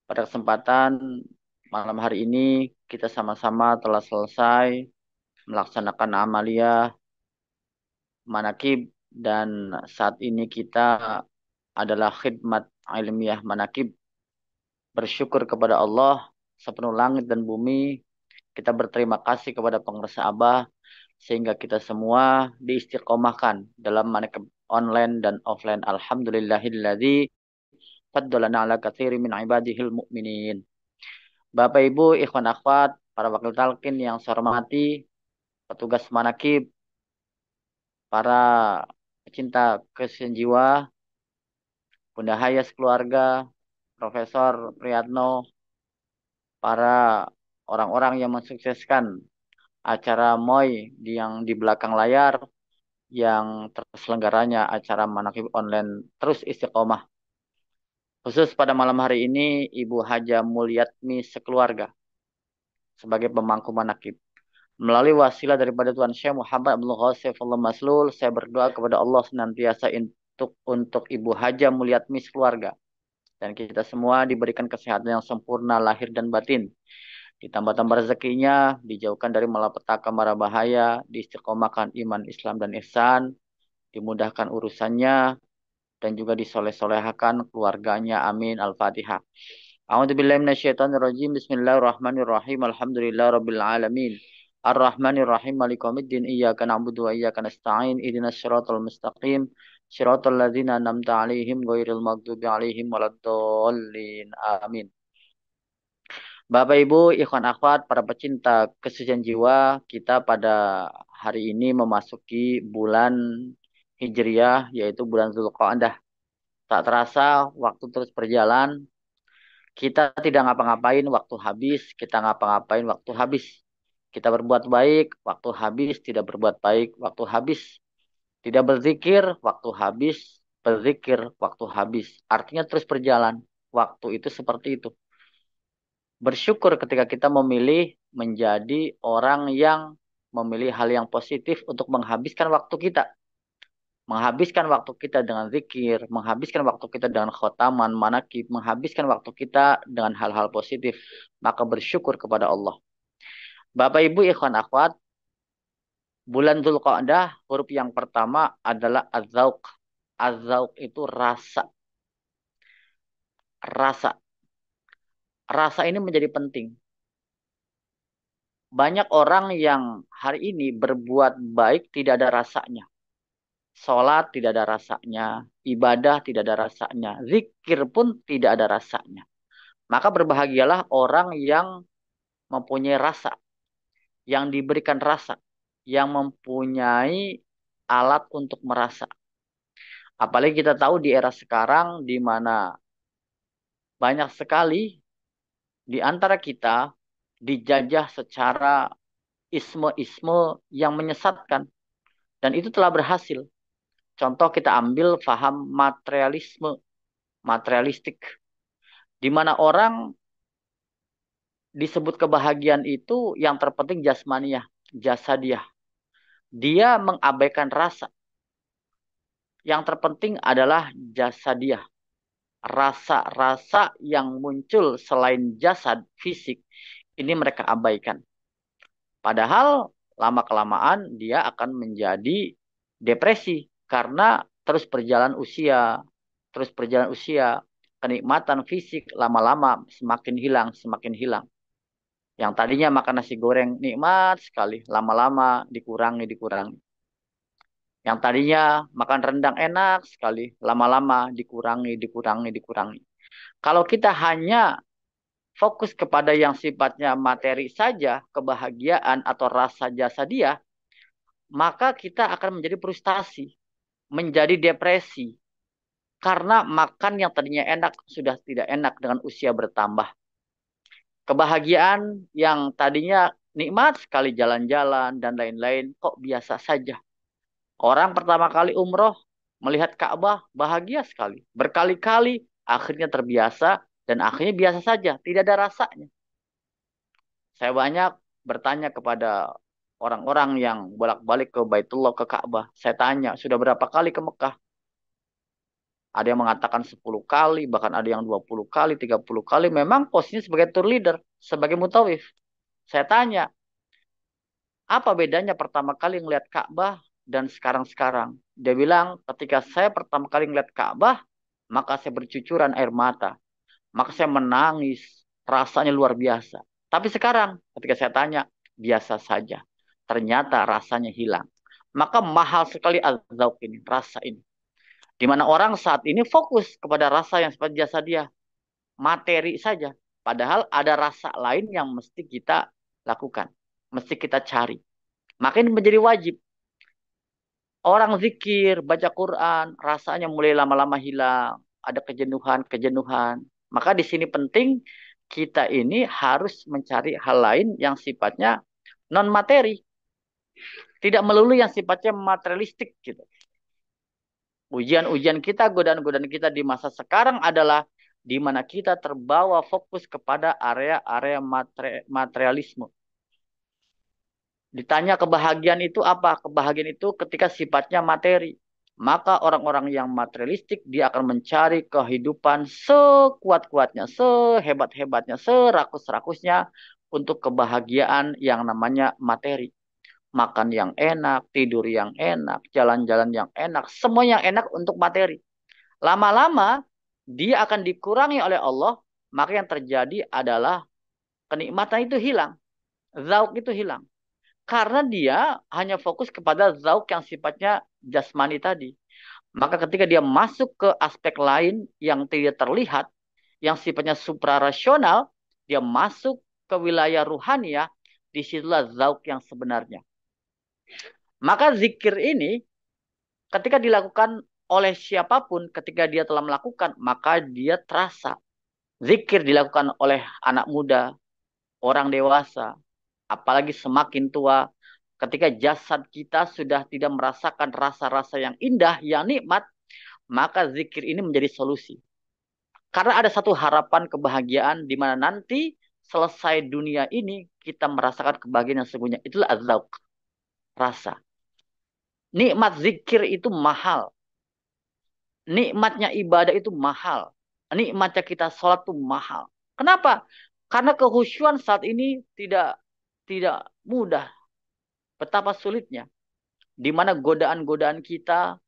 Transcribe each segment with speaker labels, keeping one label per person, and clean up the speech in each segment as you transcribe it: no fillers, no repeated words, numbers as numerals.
Speaker 1: Pada kesempatan malam hari ini kita sama-sama telah selesai melaksanakan amaliyah manakib dan saat ini kita adalah khidmat ilmiah manakib. Bersyukur kepada Allah sepenuh langit dan bumi. Kita berterima kasih kepada penguasa Abah sehingga kita semua diistiqomahkan dalam manakib online dan offline. Alhamdulillahilladzi faddalana ala katsiri min ibadihil mu'minin. Bapak Ibu, ikhwan akhwat, para wakil talqin yang saya hormati, petugas manakib, para pecinta kesehatan jiwa, Bunda Hayas keluarga, Profesor Priyatno, para orang-orang yang mensukseskan acara MOI yang di belakang layar, yang terselenggaranya acara manakib online terus istiqomah. Khusus pada malam hari ini, Ibu Haja Mulyatmi sekeluarga sebagai pemangku manakib. Melalui wasilah daripada Tuhan Syekh Muhammad Abdul Ghassifullah Maslul, saya berdoa kepada Allah senantiasa untuk Ibu Haja Mulyatmi keluarga. Dan kita semua diberikan kesehatan yang sempurna lahir dan batin. Ditambah-tambah rezekinya, dijauhkan dari malapetaka mara bahaya, diistiqomahkan iman Islam dan ihsan, dimudahkan urusannya, dan juga disoleh-solehakan keluarganya. Amin. Al-Fatihah. A'udzubillahi minasyaitonirrajim. Bismillahirrahmanirrahim. Alhamdulillahirabbil alamin. Ar-Rahmanir-Rahim. Maliki yaumiddin. Iyyaka na'budu wa iyyaka nasta'in. Ihdinas siratal mustaqim. Siratal ladzina an'amta 'alaihim ghairil maghdubi 'alaihim waladdallin. Amin. Bapak Ibu, ikhwan akhwat, para pecinta kesucian jiwa, kita pada hari ini memasuki bulan Hijriah, yaitu bulan Zulqa'dah. Tak terasa, waktu terus berjalan. Kita tidak ngapa-ngapain, waktu habis. Kita ngapa-ngapain, waktu habis. Kita berbuat baik, waktu habis. Tidak berbuat baik, waktu habis. Tidak berzikir, waktu habis. Berzikir, waktu habis. Artinya terus berjalan. Waktu itu seperti itu. Bersyukur ketika kita memilih menjadi orang yang memilih hal yang positif untuk menghabiskan waktu kita. Menghabiskan waktu kita dengan zikir, menghabiskan waktu kita dengan khotaman, manakib, menghabiskan waktu kita dengan hal-hal positif. Maka bersyukur kepada Allah. Bapak Ibu ikhwan akhwat, bulan Dzulqa'dah huruf yang pertama adalah az-zauq. Az-zauq itu rasa. Rasa. Rasa ini menjadi penting. Banyak orang yang hari ini berbuat baik tidak ada rasanya. Sholat tidak ada rasanya. Ibadah tidak ada rasanya. Zikir pun tidak ada rasanya. Maka berbahagialah orang yang mempunyai rasa. Yang diberikan rasa. Yang mempunyai alat untuk merasa. Apalagi kita tahu di era sekarang di mana banyak sekali di antara kita dijajah secara isme-isme yang menyesatkan. Dan itu telah berhasil. Contoh kita ambil faham materialisme, materialistik. Di mana orang disebut kebahagiaan itu yang terpenting jasmaniah, jasadiah. Dia mengabaikan rasa. Yang terpenting adalah jasadiah. Rasa-rasa yang muncul selain jasad fisik, ini mereka abaikan. Padahal lama-kelamaan dia akan menjadi depresi karena terus berjalan usia, terus berjalan usia, kenikmatan fisik lama-lama semakin hilang, semakin hilang. Yang tadinya makan nasi goreng nikmat sekali, lama-lama dikurangi, dikurangi. Yang tadinya makan rendang enak sekali, lama-lama dikurangi, dikurangi, dikurangi. Kalau kita hanya fokus kepada yang sifatnya materi saja, kebahagiaan atau rasa jasa dia, maka kita akan menjadi frustasi, menjadi depresi. Karena makan yang tadinya enak sudah tidak enak dengan usia bertambah. Kebahagiaan yang tadinya nikmat sekali jalan-jalan dan lain-lain kok biasa saja. Orang pertama kali umroh melihat Ka'bah bahagia sekali. Berkali-kali akhirnya terbiasa dan akhirnya biasa saja. Tidak ada rasanya. Saya banyak bertanya kepada orang-orang yang bolak-balik ke Baitullah, ke Ka'bah. Saya tanya, sudah berapa kali ke Mekah? Ada yang mengatakan 10 kali, bahkan ada yang 20 kali, 30 kali. Memang posisinya sebagai tour leader, sebagai mutawif. Saya tanya, apa bedanya pertama kali ngeliat Ka'bah dan sekarang-sekarang? Dia bilang, ketika saya pertama kali ngeliat Ka'bah, maka saya bercucuran air mata. Maka saya menangis. Rasanya luar biasa. Tapi sekarang, ketika saya tanya, biasa saja. Ternyata rasanya hilang. Maka mahal sekali az-zauq ini, rasa ini. Di mana orang saat ini fokus kepada rasa yang seperti jasa dia. Materi saja. Padahal ada rasa lain yang mesti kita lakukan. Mesti kita cari. Maka ini menjadi wajib. Orang zikir, baca Quran, rasanya mulai lama-lama hilang. Ada kejenuhan-kejenuhan. Maka di sini penting kita ini harus mencari hal lain yang sifatnya non-materi. Tidak melulu yang sifatnya materialistik gitu. Ujian-ujian kita, godaan-godaan kita di masa sekarang adalah di mana kita terbawa fokus kepada area-area materialisme. Ditanya kebahagiaan itu apa? Kebahagiaan itu ketika sifatnya materi. Maka orang-orang yang materialistik dia akan mencari kehidupan sekuat-kuatnya, sehebat-hebatnya, serakus-rakusnya untuk kebahagiaan yang namanya materi. Makan yang enak, tidur yang enak, jalan-jalan yang enak, semua yang enak untuk materi. Lama-lama dia akan dikurangi oleh Allah, maka yang terjadi adalah kenikmatan itu hilang, zauk itu hilang. Karena dia hanya fokus kepada zauk yang sifatnya jasmani tadi. Maka ketika dia masuk ke aspek lain yang tidak terlihat, yang sifatnya suprarasional, dia masuk ke wilayah ruhaniyah, disitulah zauk yang sebenarnya. Maka zikir ini ketika dilakukan oleh siapapun, ketika dia telah melakukan, maka dia terasa. Zikir dilakukan oleh anak muda, orang dewasa, apalagi semakin tua, ketika jasad kita sudah tidak merasakan rasa-rasa yang indah, yang nikmat, maka zikir ini menjadi solusi. Karena ada satu harapan kebahagiaan di mana nanti selesai dunia ini kita merasakan kebahagiaan yang sesungguhnya. Itulah az-zauq, rasa. Nikmat zikir itu mahal. Nikmatnya ibadah itu mahal. Nikmatnya kita sholat itu mahal. Kenapa? Karena kehusyuan saat ini tidak mudah. Betapa sulitnya. Di mana godaan-godaan kita,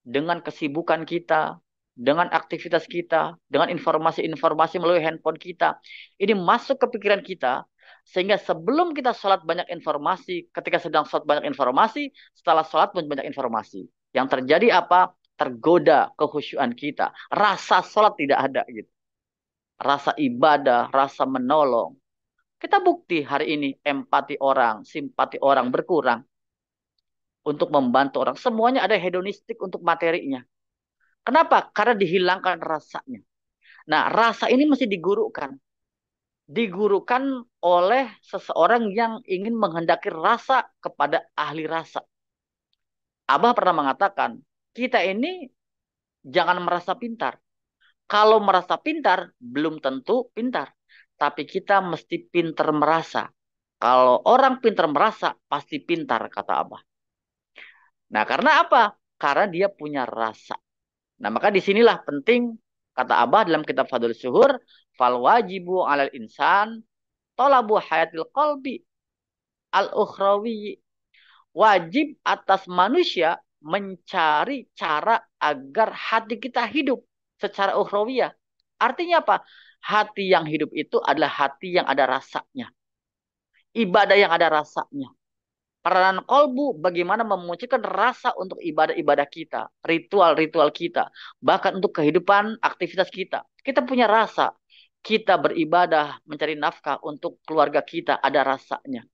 Speaker 1: dengan kesibukan kita, dengan aktivitas kita, dengan informasi-informasi melalui handphone kita, ini masuk ke pikiran kita, sehingga sebelum kita sholat banyak informasi, ketika sedang sholat banyak informasi, setelah sholat pun banyak informasi. Yang terjadi apa? Tergoda kehusyuan kita. Rasa sholat tidak ada gitu. Rasa ibadah, rasa menolong. Kita bukti hari ini empati orang, simpati orang berkurang untuk membantu orang. Semuanya ada hedonistik untuk materinya. Kenapa? Karena dihilangkan rasanya. Nah, rasa ini mesti digurukan. Digurukan oleh seseorang yang ingin menghendaki rasa kepada ahli rasa. Abah pernah mengatakan, kita ini jangan merasa pintar. Kalau merasa pintar, belum tentu pintar. Tapi kita mesti pintar merasa. Kalau orang pintar merasa, pasti pintar, kata Abah. Nah, karena apa? Karena dia punya rasa. Nah, maka disinilah penting, kata Abah dalam kitab Fadul Syuhur, fal wajibu alal insan, tolabu hayatil qalbi al-ukhrawi. Wajib atas manusia mencari cara agar hati kita hidup secara ukhrawiyah. Artinya apa? Hati yang hidup itu adalah hati yang ada rasanya. Ibadah yang ada rasanya. Peranan kolbu bagaimana memunculkan rasa untuk ibadah-ibadah kita, ritual-ritual kita, bahkan untuk kehidupan aktivitas kita. Kita punya rasa. Kita beribadah, mencari nafkah untuk keluarga kita, ada rasanya.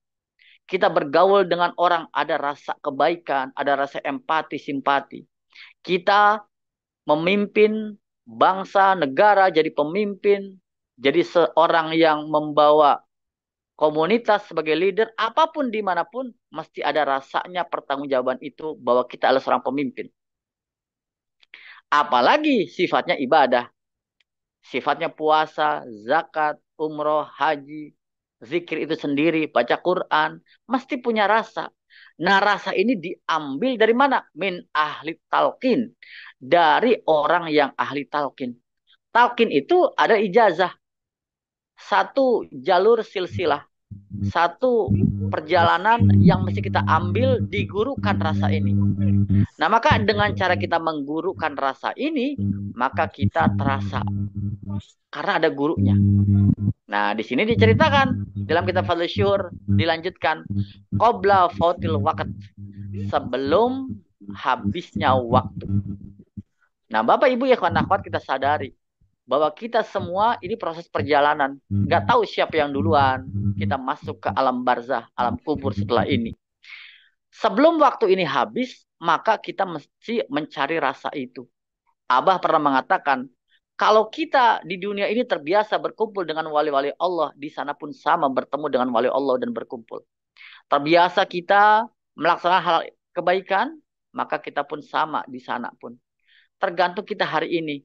Speaker 1: Kita bergaul dengan orang, ada rasa kebaikan, ada rasa empati, simpati. Kita memimpin bangsa, negara, jadi pemimpin, jadi seorang yang membawa komunitas sebagai leader, apapun dimanapun, mesti ada rasanya pertanggungjawaban itu bahwa kita adalah seorang pemimpin. Apalagi sifatnya ibadah. Sifatnya puasa, zakat, umroh, haji, zikir itu sendiri, baca Quran, mesti punya rasa. Nah, rasa ini diambil dari mana? Min ahli talqin. Dari orang yang ahli talqin. Talqin itu ada ijazah. Satu jalur silsilah. Satu perjalanan yang mesti kita ambil digurukan rasa ini. Nah, maka dengan cara kita menggurukan rasa ini, maka kita terasa. Karena ada gurunya. Nah, di sini diceritakan dalam kitab Fadlul Syuhur dilanjutkan qabla fautil waqt, sebelum habisnya waktu. Nah, Bapak Ibu ya kawan akhwat, kita sadari bahwa kita semua ini proses perjalanan. Nggak tahu siapa yang duluan kita masuk ke alam barzah, alam kubur setelah ini. Sebelum waktu ini habis, maka kita mesti mencari rasa itu. Abah pernah mengatakan, kalau kita di dunia ini terbiasa berkumpul dengan wali-wali Allah, di sana pun sama bertemu dengan wali Allah dan berkumpul. Terbiasa kita melaksanakan hal kebaikan, maka kita pun sama di sana pun. Tergantung kita hari ini.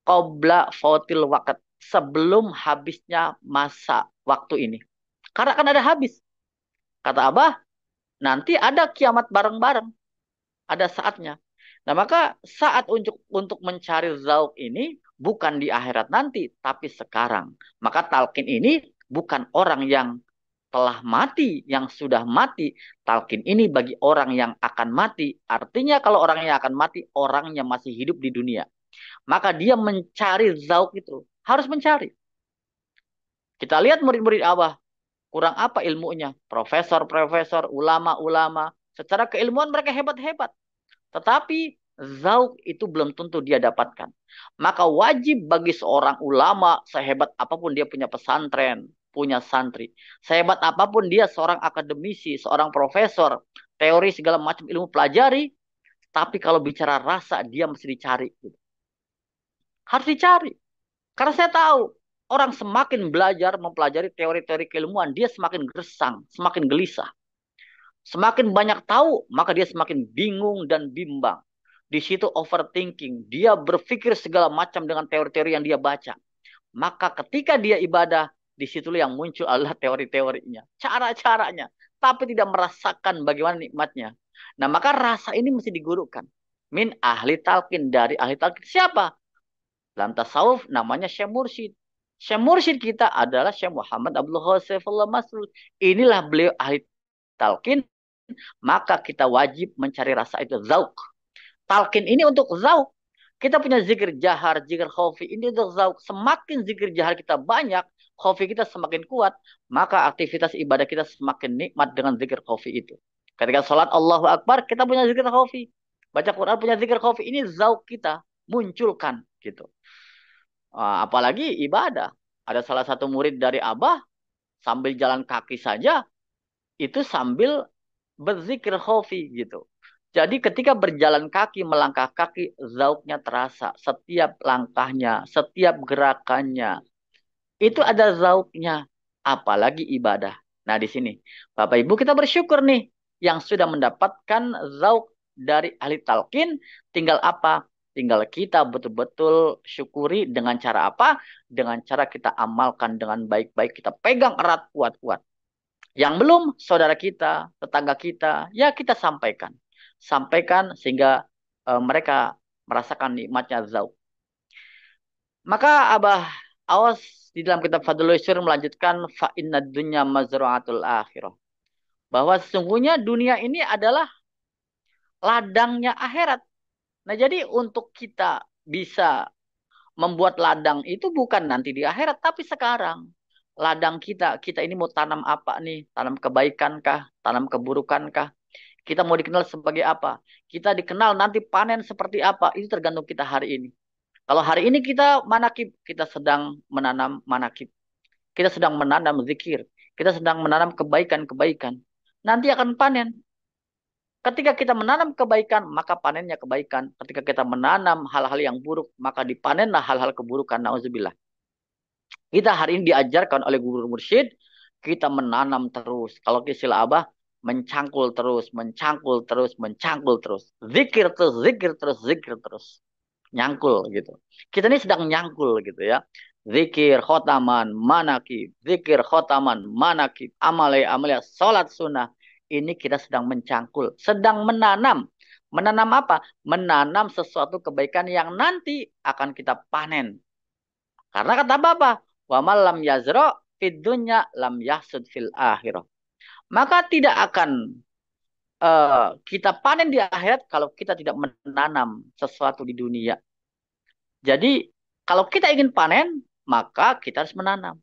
Speaker 1: Qabla fautil waqt, sebelum habisnya masa waktu ini. Karena akan ada habis. Kata Abah, nanti ada kiamat bareng-bareng. Ada saatnya. Nah, maka saat untuk mencari zauk ini bukan di akhirat nanti, tapi sekarang. Maka talqin ini bukan orang yang telah mati, yang sudah mati. Talqin ini bagi orang yang akan mati. Artinya kalau orang yang akan mati, orangnya masih hidup di dunia. Maka dia mencari zauk itu. Harus mencari. Kita lihat murid-murid Abah. Kurang apa ilmunya? Profesor-profesor, ulama-ulama. Secara keilmuan mereka hebat-hebat. Tetapi zauk itu belum tentu dia dapatkan. Maka wajib bagi seorang ulama, sehebat apapun dia punya pesantren, punya santri. Sehebat apapun dia seorang akademisi, seorang profesor, teori segala macam ilmu pelajari. Tapi kalau bicara rasa, dia mesti dicari. Harus dicari. Karena saya tahu, orang semakin belajar, mempelajari teori-teori keilmuan, dia semakin gersang, semakin gelisah. Semakin banyak tahu, maka dia semakin bingung dan bimbang. Di situ overthinking. Dia berpikir segala macam dengan teori-teori yang dia baca. Maka ketika dia ibadah, disitulah yang muncul adalah teori-teorinya. Cara-caranya. Tapi tidak merasakan bagaimana nikmatnya. Nah, maka rasa ini mesti digurukan. Min ahli talqin, dari ahli talqin. Siapa? Dalam tasawuf namanya Syekh Mursyid. Syekh Mursyid kita adalah Syekh Muhammad Abdul Ghasifullah Masrud. Inilah beliau ahli talqin. Maka kita wajib mencari rasa itu, zauk. Talqin ini untuk zauk. Kita punya zikir jahar, zikir khafi, ini untuk zauk. Semakin zikir jahar kita banyak, khafi kita semakin kuat, maka aktivitas ibadah kita semakin nikmat dengan zikir khafi itu. Ketika sholat Allahu Akbar, kita punya zikir khafi. Baca Quran punya zikir khafi, ini zauk kita. Munculkan gitu. Apalagi ibadah. Ada salah satu murid dari Abah, sambil jalan kaki saja, itu sambil berzikir khafi gitu. Jadi ketika berjalan kaki, melangkah kaki, zauknya terasa. Setiap langkahnya, setiap gerakannya. Itu ada zauknya. Apalagi ibadah. Nah di sini, Bapak Ibu kita bersyukur nih. Yang sudah mendapatkan zauk dari ahli talqin. Tinggal apa? Tinggal kita betul-betul syukuri dengan cara apa? Dengan cara kita amalkan dengan baik-baik. Kita pegang erat kuat-kuat. Yang belum, saudara kita, tetangga kita, ya kita sampaikan. Sampaikan sehingga mereka merasakan nikmatnya zauk. Maka Abah Awas di dalam kitab Fadlul Syur melanjutkan fa inna dunya mazra'atul akhirah. Bahwa sesungguhnya dunia ini adalah ladangnya akhirat. Nah, jadi untuk kita bisa membuat ladang itu bukan nanti di akhirat tapi sekarang. Ladang kita, kita ini mau tanam apa nih? Tanam kebaikan kah? Tanam keburukan kah? Kita mau dikenal sebagai apa? Kita dikenal nanti panen seperti apa? Itu tergantung kita hari ini. Kalau hari ini kita manakib, kita sedang menanam manakib. Kita sedang menanam zikir. Kita sedang menanam kebaikan-kebaikan. Nanti akan panen. Ketika kita menanam kebaikan, maka panennya kebaikan. Ketika kita menanam hal-hal yang buruk, maka dipanenlah hal-hal keburukan. Nauzubillah. Kita hari ini diajarkan oleh guru mursyid, kita menanam terus. Kalau istilah Abah, mencangkul terus, mencangkul terus, mencangkul terus. Zikir terus, zikir terus, zikir terus. Nyangkul gitu. Kita ini sedang nyangkul gitu ya. zikir khotaman manakib, zikir khotaman manakib, amalia salat sunnah. Ini kita sedang mencangkul, sedang menanam. Menanam apa? Menanam sesuatu kebaikan yang nanti akan kita panen. Karena kata Bapak, wa lam yazro fid dunya lam yahsud fil akhirah. Maka tidak akan kita panen di akhirat kalau kita tidak menanam sesuatu di dunia. Jadi kalau kita ingin panen, maka kita harus menanam.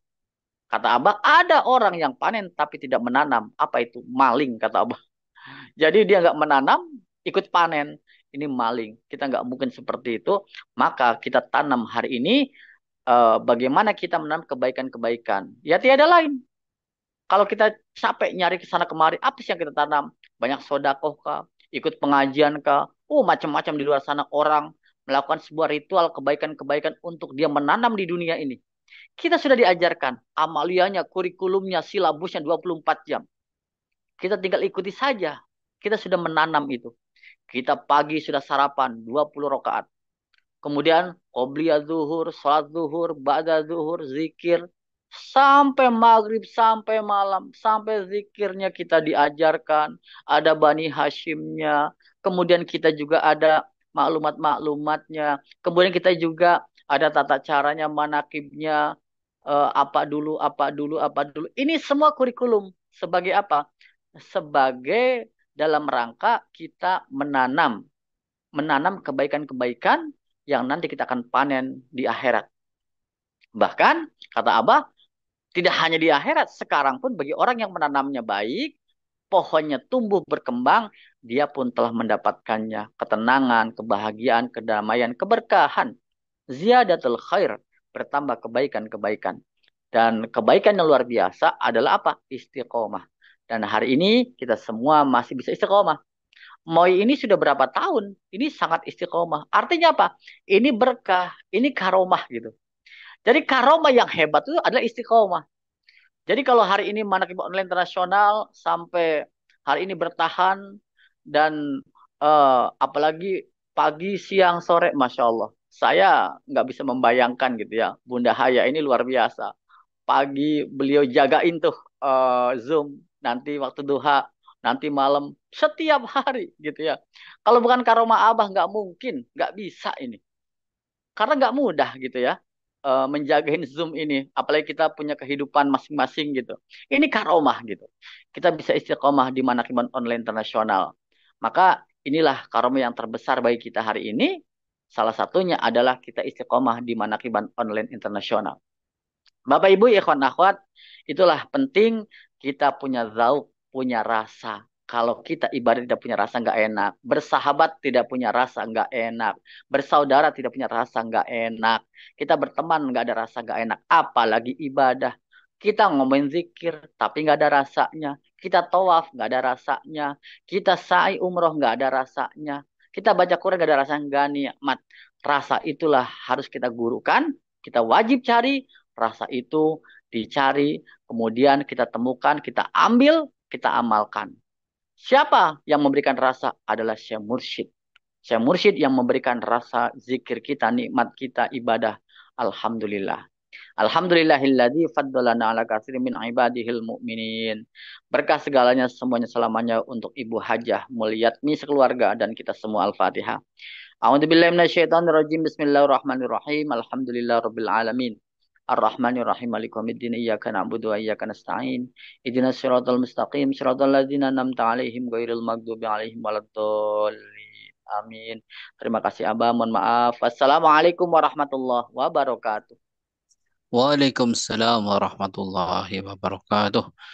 Speaker 1: Kata Abah, ada orang yang panen tapi tidak menanam. Apa itu? Maling, kata Abah. Jadi dia nggak menanam, ikut panen. Ini maling. Kita nggak mungkin seperti itu. Maka kita tanam hari ini, bagaimana kita menanam kebaikan-kebaikan. Ya tiada lain. Kalau kita capek nyari ke sana kemari, apa sih yang kita tanam? Banyak sodakoh kah? Ikut pengajian kah? Macam-macam di luar sana orang melakukan sebuah ritual kebaikan-kebaikan untuk dia menanam di dunia ini. Kita sudah diajarkan amalianya, kurikulumnya, silabusnya 24 jam. Kita tinggal ikuti saja. Kita sudah menanam itu. Kita pagi sudah sarapan 20 rakaat. Kemudian qobliyah zuhur, salat zuhur, ba'da zuhur, zikir. Sampai maghrib, sampai malam, sampai zikirnya kita diajarkan. Ada Bani Hashimnya. Kemudian kita juga ada maklumat-maklumatnya. Kemudian kita juga ada tata caranya, manakibnya. Apa dulu, apa dulu, apa dulu. Ini semua kurikulum. Sebagai apa? Sebagai dalam rangka kita menanam. Menanam kebaikan-kebaikan yang nanti kita akan panen di akhirat. Bahkan, kata Abah, tidak hanya di akhirat, sekarang pun bagi orang yang menanamnya baik, pohonnya tumbuh berkembang, dia pun telah mendapatkannya. Ketenangan, kebahagiaan, kedamaian, keberkahan. Ziyadatul khair, bertambah kebaikan-kebaikan. Dan kebaikan yang luar biasa adalah apa? Istiqomah. Dan hari ini kita semua masih bisa istiqomah. Moi ini sudah berapa tahun? Ini sangat istiqomah. Artinya apa? Ini berkah, ini karomah gitu. Jadi karomah yang hebat itu adalah istiqomah. Jadi kalau hari ini Manaqib Online Internasional sampai hari ini bertahan dan apalagi pagi, siang, sore, Masya Allah. Saya nggak bisa membayangkan gitu ya. Bunda Haya ini luar biasa. Pagi beliau jagain tuh Zoom. Nanti waktu duha, nanti malam, setiap hari gitu ya. Kalau bukan karomah Abah nggak mungkin, nggak bisa ini. Karena nggak mudah gitu ya menjagain Zoom ini. Apalagi kita punya kehidupan masing-masing gitu. Ini karomah gitu. Kita bisa istiqomah di Manakiban Online Internasional. Maka inilah karomah yang terbesar bagi kita hari ini. Salah satunya adalah kita istiqomah di Manakiban Online Internasional. Bapak Ibu, ikhwan akhwat, itulah penting kita punya zauk, punya rasa. Kalau kita ibadah tidak punya rasa nggak enak. Bersahabat tidak punya rasa nggak enak. Bersaudara tidak punya rasa nggak enak. Kita berteman nggak ada rasa nggak enak. Apalagi ibadah. Kita ngomongin zikir tapi nggak ada rasanya. Kita tawaf nggak ada rasanya. Kita sa'i umroh nggak ada rasanya. Kita baca Quran nggak ada rasa nggak nikmat. Rasa itulah harus kita gurukan. Kita wajib cari rasa itu, dicari, kemudian kita temukan, kita ambil, kita amalkan. Siapa yang memberikan rasa? Adalah Syekh Mursyid. Syekh Mursyid yang memberikan rasa zikir kita, nikmat kita, ibadah. Alhamdulillah. Alhamdulillahilladzi faddalana ala katsirin min ibadihil mu'minin. Berkah segalanya semuanya selamanya untuk Ibu Hajah Mulyatmi sekeluarga dan kita semua Al-Fatihah. A'udzubillahi minasyaitonirrajim. Bismillahirrahmanirrahim. Alhamdulillahirabbil alamin. Ar-Rahmanir-Rahim. Maliki yaumiddin. Iyyaka na'budu wa iyyaka nasta'in. Ihdinas siratal mustaqim. Siratal ladzina an'amta 'alaihim ghairil maghdubi 'alaihim waladdallin. Amin. Terima kasih Abah. Mohon maaf. Wassalamualaikum warahmatullahi wabarakatuh.
Speaker 2: Waalaikumsalam warahmatullahi wabarakatuh.